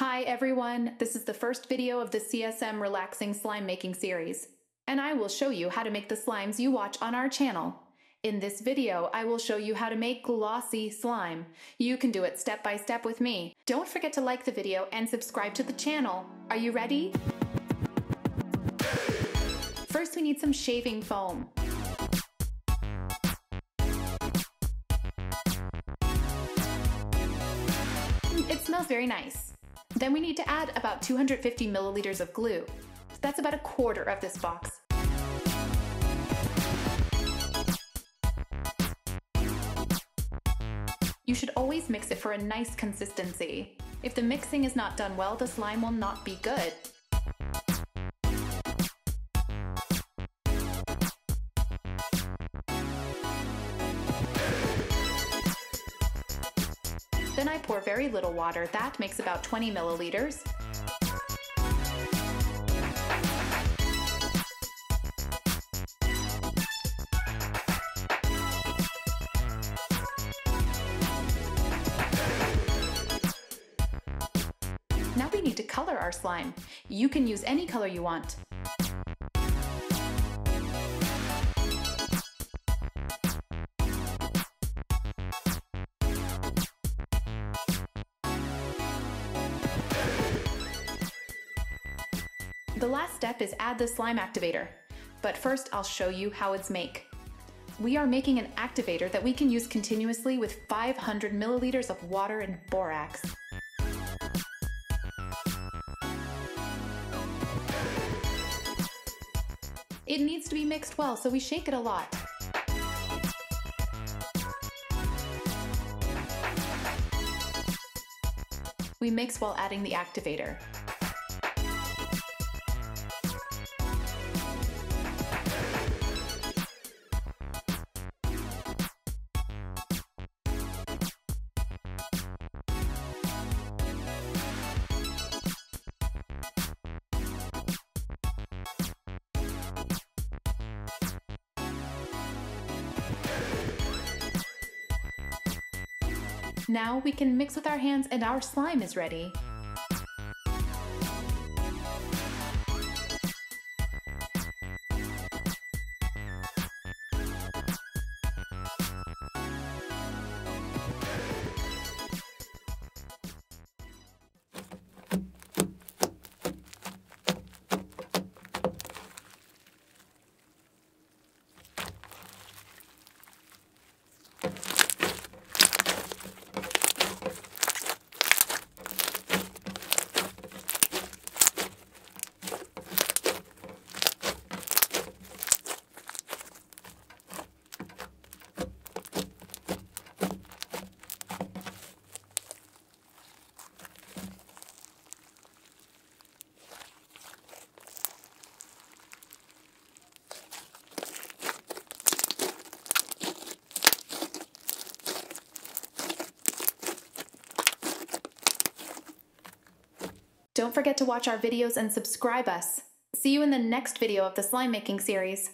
Hi everyone, this is the first video of the CSM Relaxing slime making series, and I will show you how to make the slimes you watch on our channel. In this video, I will show you how to make glossy slime. You can do it step by step with me. Don't forget to like the video and subscribe to the channel. Are you ready? First, we need some shaving foam. It smells very nice. Then we need to add about 250 milliliters of glue. That's about a quarter of this box. You should always mix it for a nice consistency. If the mixing is not done well, the slime will not be good. Then I pour very little water. That makes about 20 milliliters. Now we need to color our slime. You can use any color you want. The last step is add the slime activator, but first I'll show you how it's made. We are making an activator that we can use continuously with 500 milliliters of water and borax. It needs to be mixed well, so we shake it a lot. We mix while adding the activator. Now we can mix with our hands and our slime is ready. Don't forget to watch our videos and subscribe us. See you in the next video of the slime making series.